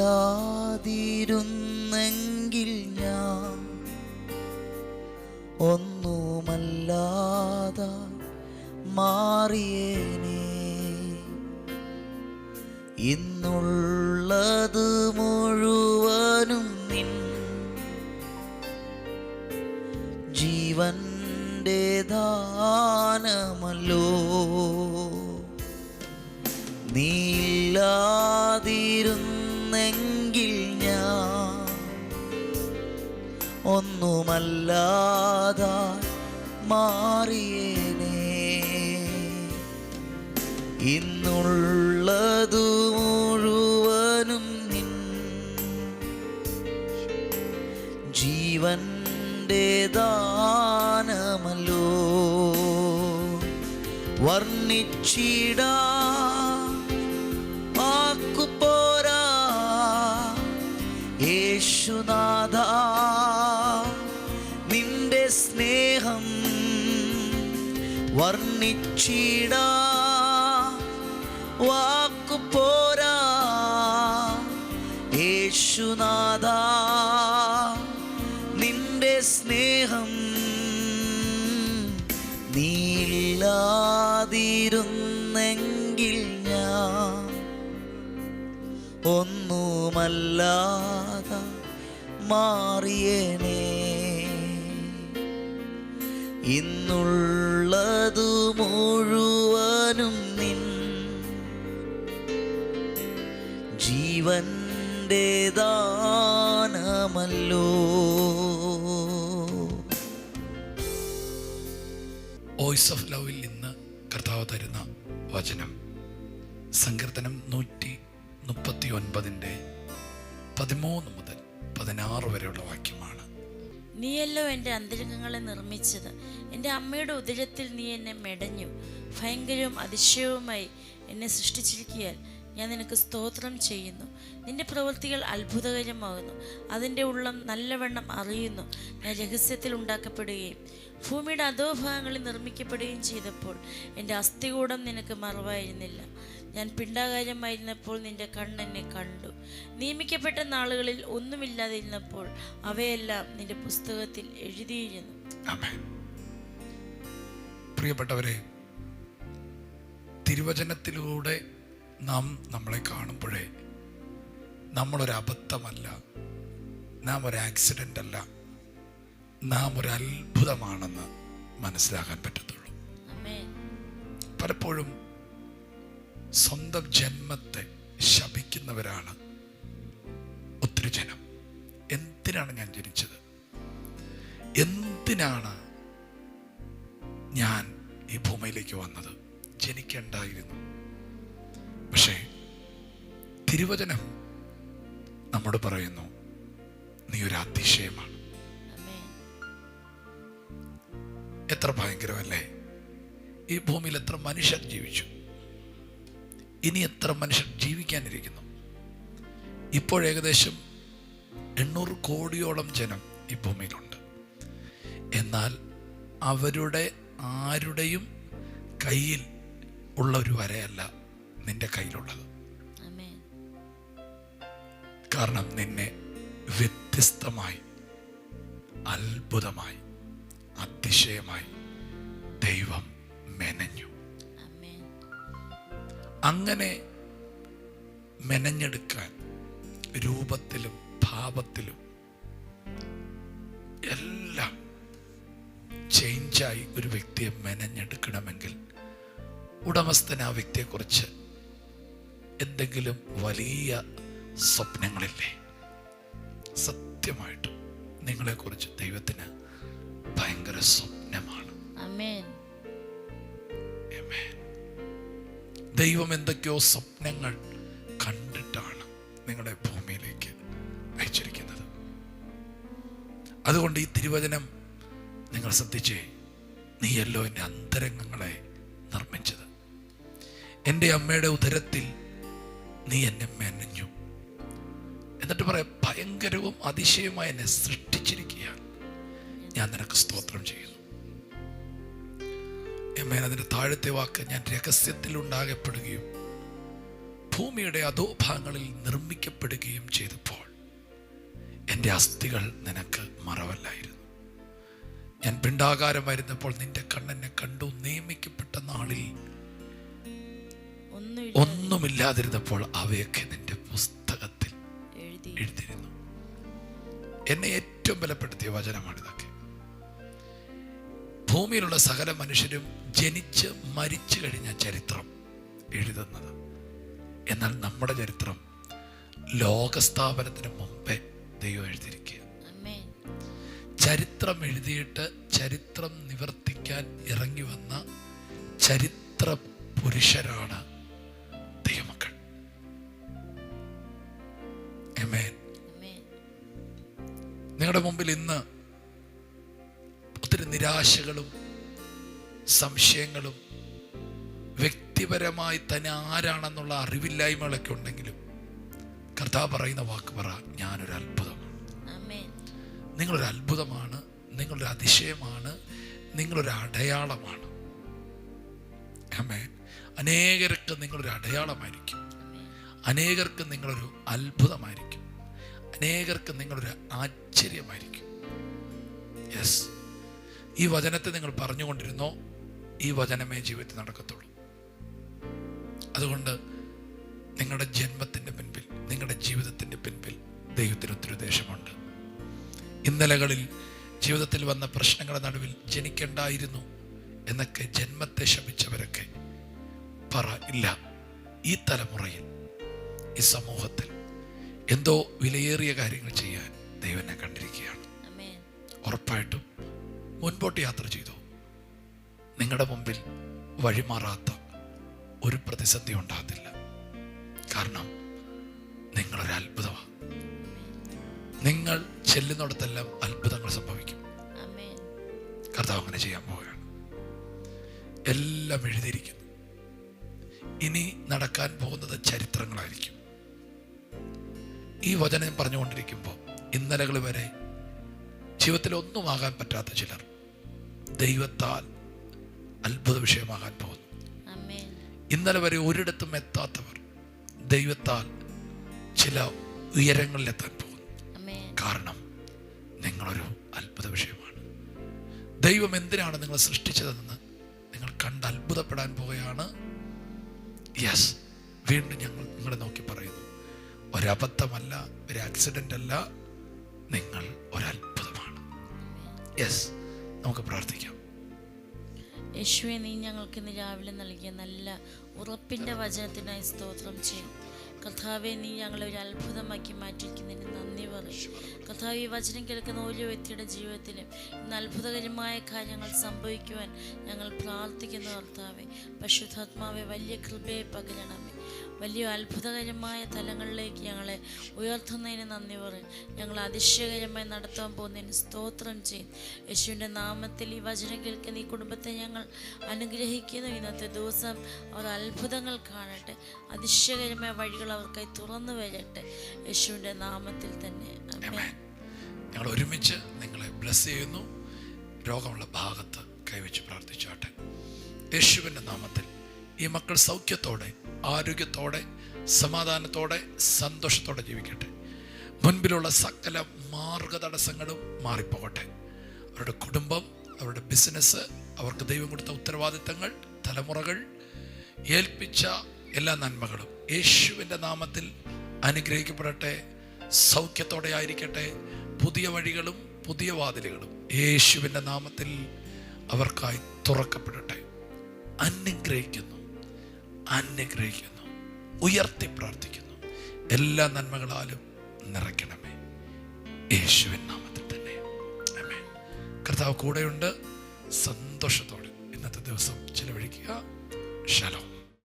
നീയില്ലാതിരുന്നെങ്കിൽ ഞാൻ ഒന്നുമല്ലാതെ മാറിയേനെ. ഇന്നുള്ളത് മുഴുവനും നിൻ ജീവന്റെ ദാനമല്ലോ. നീയില്ലാതിരുന്നെങ്കിൽ ഞാൻ ഒന്നുമല്ലാതെ മാറിയേനെ. ഇന്നുള്ളതു മുഴുവനും നിൻ ജീവന്റെ ദാനമല്ലോ. വർണ്ണിച്ചിടാ വാക്കുപോരാ യേശുനാഥ, നിന്റെ സ്നേഹം വർണ്ണിച്ചിടാ വാക്കുപോരാ യേശുനാഥ, നിന്റെ സ്നേഹം. നീയില്ലാതിരുന്നെങ്കിൽ ഞാൻ ഒന്നുമല്ലാതെ മാറിയേനെ. ഇന്നുള്ളതു മുഴുവനും നിൻ ജീവന്റെ ദാനമല്ലോ. വോയിസ് ഓഫ് ലവിൽ ഇന്ന് കർത്താവ് തരുന്ന വചനം സങ്കീർത്തനം 139 മുതൽ 16 വരെയുള്ള വാക്യമാണ്. നീയല്ലോ എൻ്റെ അന്തരംഗങ്ങളെ നിർമ്മിച്ചത്, എൻ്റെ അമ്മയുടെ ഉദരത്തിൽ നീ എന്നെ മെടഞ്ഞു. ഭയങ്കരവും അതിശയവുമായി എന്നെ സൃഷ്ടിച്ചിരിക്കുകയാൽ ഞാൻ നിനക്ക് സ്തോത്രം ചെയ്യുന്നു. നിന്റെ പ്രവൃത്തികൾ അത്ഭുതകരമാകുന്നു, അതിൻ്റെ ഉള്ളം നല്ലവണ്ണം അറിയുന്നു. ഞാൻ രഹസ്യത്തിൽ ഉണ്ടാക്കപ്പെടുകയും ഭൂമിയുടെ അധോഭാഗങ്ങളിൽ നിർമ്മിക്കപ്പെടുകയും ചെയ്തപ്പോൾ എൻ്റെ അസ്ഥികൂടം നിനക്ക് മറവായിരുന്നില്ല. ഞാൻ പിണ്ടാകാരമായിരുന്നപ്പോൾ നിന്റെ കണ്ണെന്നെ കണ്ടു. നിയമിക്കപ്പെട്ട നാളുകളിൽ ഒന്നുമില്ലാതിരുന്നപ്പോൾ അവയെല്ലാം നിന്റെ പുസ്തകത്തിൽ എഴുതിയിരുന്നു. ആമേൻ. പ്രിയപ്പെട്ടവരെ, തിരുവചനത്തിലൂടെ നാം നമ്മളെ കാണുമ്പോഴേ നമ്മളൊരു അബദ്ധമല്ല, നാം ഒരു ആക്സിഡൻ്റ് അല്ല, നാം ഒരു അത്ഭുതമാണെന്ന് മനസ്സിലാക്കാൻ പറ്റത്തുള്ളൂ. പലപ്പോഴും സ്വന്തം ജന്മത്തെ ശപിക്കുന്നവരാണ് ഒത്തിരി ജനം. എന്തിനാണ് ഞാൻ ജനിച്ചത്? എന്തിനാണ് ഞാൻ ഈ ഭൂമിയിലേക്ക് വന്നത്? ജനിക്കേണ്ടായിരുന്നു. പക്ഷേ തിരുവചനം നമ്മോട് പറയുന്നു, നീ ഒരു അതിശയമാണ്. എത്ര ഭയങ്കരമല്ലേ! ഈ ഭൂമിയിൽ എത്ര മനുഷ്യർ ജീവിച്ചു, ഇനി എത്ര മനുഷ്യർ ജീവിക്കാനിരിക്കുന്നു. ഇപ്പോഴേകദേശം 800 കോടിയോളം ജനം ഈ ഭൂമിയിലുണ്ട്. എന്നാൽ അവരുടെ ആരുടെയും കയ്യിൽ ഉള്ള ഒരു വരയല്ല നിന്റെ കയ്യിലുള്ളത്. കാരണം നിന്നെ വ്യത്യസ്തമായി, അത്ഭുതമായി, അതിശയമായി ദൈവം മെനഞ്ഞു. അങ്ങനെ മെനഞ്ഞെടുക്കാൻ രൂപത്തിലും ഭാവത്തിലും എല്ലാം ചേഞ്ചായി ഒരു വ്യക്തിയെ മെനഞ്ഞെടുക്കണമെങ്കിൽ ഉടമസ്ഥൻ ആ വ്യക്തിയെക്കുറിച്ച് എന്തെങ്കിലും വലിയ സ്വപ്നങ്ങളില്ലേ? സത്യമായിട്ടും നിങ്ങളെക്കുറിച്ച് ദൈവത്തിന് ഭയങ്കര സ്വപ്നമാണ്. ദൈവം എന്തൊക്കെയോ സ്വപ്നങ്ങൾ കണ്ടിട്ടാണ് നിങ്ങളെ ഭൂമിയിലേക്ക് അയച്ചിരിക്കുന്നത്. അതുകൊണ്ട് ഈ തിരുവചനം നിങ്ങൾ ശ്രദ്ധിച്ചേ. നീയല്ലോ എൻ്റെ അന്തരംഗങ്ങളെ നിർമ്മിച്ചത്, എൻ്റെ അമ്മയുടെ ഉദരത്തിൽ നീ എന്നെ മെനഞ്ഞു. എന്നിട്ട് പറയാം, ഭയങ്കരവും അതിശയമായി എന്നെ സൃഷ്ടിച്ചിരിക്കുകയാണ്, ഞാൻ നിനക്ക് സ്തോത്രം ചെയ്യുന്നു. അതിൻ്റെ താഴത്തെ വാക്ക്, ഞാൻ രഹസ്യത്തിൽ ഉണ്ടാകപ്പെടുകയും ഭൂമിയുടെ അധോഭാഗങ്ങളിൽ നിർമ്മിക്കപ്പെടുകയും ചെയ്തപ്പോൾ എൻ്റെ അസ്ഥികൾ നിനക്ക് മറവല്ലായിരുന്നു. ഞാൻ പിണ്ടാകാരമായിരുന്നപ്പോൾ നിന്റെ കണ്ണെന്നെ കണ്ടു. നിയമിക്കപ്പെട്ട നാളിൽ ഒന്നുമില്ലാതിരുന്നപ്പോൾ അവയൊക്കെ നിന്റെ പുസ്തകത്തിൽ എഴുതിയിരുന്നു. എന്നെ ഏറ്റവും ബലപ്പെടുത്തിയ വചനമാണിതൊക്കെ. ഭൂമിയിലുള്ള സകല മനുഷ്യരും ജനിച്ച് മരിച്ചു കഴിഞ്ഞ ചരിത്രം എഴുതുന്നത്. എന്നാൽ നമ്മുടെ ചരിത്രം ലോകസ്ഥാപനത്തിന് മുമ്പേ ദൈവം എഴുതിയിരിക്കുക. ചരിത്രം എഴുതിയിട്ട് ചരിത്രം നിവർത്തിക്കാൻ ഇറങ്ങി വന്ന ചരിത്ര പുരുഷരാണ് ദൈവമക്കൾ. ആമേൻ. നിങ്ങളുടെ മുമ്പിൽ ഇന്ന് ഒത്തിരി നിരാശകളും സംശയങ്ങളും വ്യക്തിപരമായി തന്നെ ആരാണെന്നുള്ള അറിവില്ലായ്മകളൊക്കെ ഉണ്ടെങ്കിലും കർത്താവ് പറയുന്ന വാക്ക് പറ, ഞാനൊരു അത്ഭുതമാണ്. നിങ്ങളൊരു അത്ഭുതമാണ്, നിങ്ങളൊരു അതിശയമാണ്, നിങ്ങളൊരു അടയാളമാണ്. ആമേൻ. അനേകർക്ക് നിങ്ങളൊരു അടയാളമായിരിക്കും, അനേകർക്ക് നിങ്ങളൊരു അത്ഭുതമായിരിക്കും, അനേകർക്ക് നിങ്ങളൊരു ആശ്ചര്യമായിരിക്കും. യെസ്, ഈ വചനത്തെ നിങ്ങൾ പറഞ്ഞുകൊണ്ടിരുന്നോ, ഈ വചനമേ ജീവിതത്തിൽ നടക്കത്തുള്ളൂ. അതുകൊണ്ട് നിങ്ങളുടെ ജന്മത്തിൻ്റെ പിൻപിൽ, നിങ്ങളുടെ ജീവിതത്തിൻ്റെ പിൻപിൽ ദൈവത്തിന് ഒത്തിരി ഉദ്ദേശമുണ്ട്. ഇന്നലകളിൽ ജീവിതത്തിൽ വന്ന പ്രശ്നങ്ങളുടെ നടുവിൽ ജനിക്കണ്ടായിരുന്നു എന്നൊക്കെ ജന്മത്തെ ശപിച്ചവരൊക്കെ പറ, ഇല്ല, ഈ തലമുറയിൽ, ഈ സമൂഹത്തിൽ എന്തോ വിലയേറിയ കാര്യങ്ങൾ ചെയ്യാൻ ദൈവം എന്നെ കണ്ടിരിക്കുകയാണ്. ഉറപ്പായിട്ടും മുൻപോട്ട് യാത്ര ചെയ്തു. നിങ്ങളുടെ മുമ്പിൽ വഴിമാറാത്ത ഒരു പ്രതിസന്ധി ഉണ്ടാകത്തില്ല. കാരണം നിങ്ങളൊരു അത്ഭുതമാണ്. നിങ്ങൾ ചെല്ലുന്നിടത്തെല്ലാം അത്ഭുതങ്ങൾ സംഭവിക്കും. കർത്താവ് അങ്ങനെ ചെയ്യാൻ പോവുകയാണ്. എല്ലാം എഴുതിയിരിക്കുന്നു. ഇനി നടക്കാൻ പോകുന്നത് ചരിത്രങ്ങളായിരിക്കും. ഈ വചനം പറഞ്ഞുകൊണ്ടിരിക്കുമ്പോൾ ഇന്നലകൾ വരെ ജീവിതത്തിൽ ഒന്നും ആകാൻ പറ്റാത്ത ചിലർ ദൈവത്താൽ അത്ഭുത വിഷയമാകാൻ പോകുന്നു. ഇന്നലെ വരെ ഒരിടത്തും എത്താത്തവർ ദൈവത്താൽ ചില ഉയരങ്ങളിലെത്താൻ പോകുന്നു. കാരണം നിങ്ങളൊരു അത്ഭുത വിഷയമാണ്. ദൈവം എന്തിനാണ് നിങ്ങളെ സൃഷ്ടിച്ചതെന്ന് നിങ്ങൾ കണ്ട് അത്ഭുതപ്പെടാൻ പോവുകയാണ്. യെസ്, വീണ്ടും ഞങ്ങൾ നിങ്ങളെ നോക്കി പറയുന്നു, ഒരബദ്ധമല്ല, ഒരു ആക്സിഡന്റ് അല്ല, നിങ്ങൾ ഒരത്ഭുതമാണ്. യെസ്, നമുക്ക് പ്രാർത്ഥിക്കാം. യേശുവേ, നീ ഞങ്ങൾക്ക് ഇന്ന് രാവിലെ നൽകിയ നല്ല ഉറപ്പിൻ്റെ വചനത്തിനായി സ്തോത്രം ചെയ്യും. കർത്താവെ, നീ ഞങ്ങളെ ഒരു അത്ഭുതമാക്കി മാറ്റിയിരിക്കുന്നതിന് നന്ദി പറയും. കർത്താവ്, ഈ വചനം കേൾക്കുന്ന ഓരോ വ്യക്തിയുടെ ജീവിതത്തിലും ഇന്ന് അത്ഭുതകരമായ കാര്യങ്ങൾ സംഭവിക്കുവാൻ ഞങ്ങൾ പ്രാർത്ഥിക്കുന്നു. കർത്താവെ, പരിശുദ്ധാത്മാവെ, വലിയ കൃപയെ പകരണമേ. വലിയ അത്ഭുതകരമായ തലങ്ങളിലേക്ക് ഞങ്ങളെ ഉയർത്തുന്നതിന് നന്ദി പറയും. ഞങ്ങൾ അതിശയകരമായി നടത്താൻ പോകുന്നതിന് സ്തോത്രം ചെയ്യും. യേശുവിൻ്റെ നാമത്തിൽ ഈ വചനം കേൾക്കുന്ന ഈ കുടുംബത്തെ ഞങ്ങൾ അനുഗ്രഹിക്കുന്നു. ഇന്നത്തെ ദിവസം അവർ അത്ഭുതങ്ങൾ കാണട്ടെ, അതിശയകരമായ വഴികൾ അവർക്കായി തുറന്നു വരട്ടെ, യേശുവിൻ്റെ നാമത്തിൽ തന്നെ. ഞങ്ങൾ ഒരുമിച്ച് നിങ്ങളെ ബ്ലസ് ചെയ്യുന്നു. രോഗമുള്ള ഭാഗത്ത് കൈവച്ച് പ്രാർത്ഥിച്ചാട്ടെ. യേശുവിൻ്റെ നാമത്തിൽ ഈ മക്കൾ സൗഖ്യത്തോടെ, ആരോഗ്യത്തോടെ, സമാധാനത്തോടെ, സന്തോഷത്തോടെ ജീവിക്കട്ടെ. മുൻപിലുള്ള സകല മാർഗതടസ്സങ്ങളും മാറിപ്പോകട്ടെ. അവരുടെ കുടുംബം, അവരുടെ ബിസിനസ്, അവർക്ക് ദൈവം കൊടുത്ത ഉത്തരവാദിത്തങ്ങൾ, തലമുറകൾ, ഏൽപ്പിച്ച എല്ലാ നന്മകളും യേശുവിൻ്റെ നാമത്തിൽ അനുഗ്രഹിക്കപ്പെടട്ടെ. സൗഖ്യത്തോടെ ആയിരിക്കട്ടെ. പുതിയ വഴികളും പുതിയ വാതിലുകളും യേശുവിൻ്റെ നാമത്തിൽ അവർക്കായി തുറക്കപ്പെടട്ടെ. അനുഗ്രഹിക്കുന്നു, അനുഗ്രഹിക്കുന്നു, ഉയർത്തി പ്രാർത്ഥിക്കുന്നു. എല്ലാ നന്മകളാലും നിറയ്ക്കണമേ, യേശുവിൻ നാമത്തിൽ തന്നെ. ആമേൻ. കർത്താവ് കൂടെയുണ്ട്. സന്തോഷത്തോടെ ഇന്നത്തെ ദിവസം ചിലവഴിക്കുക. ശലോം.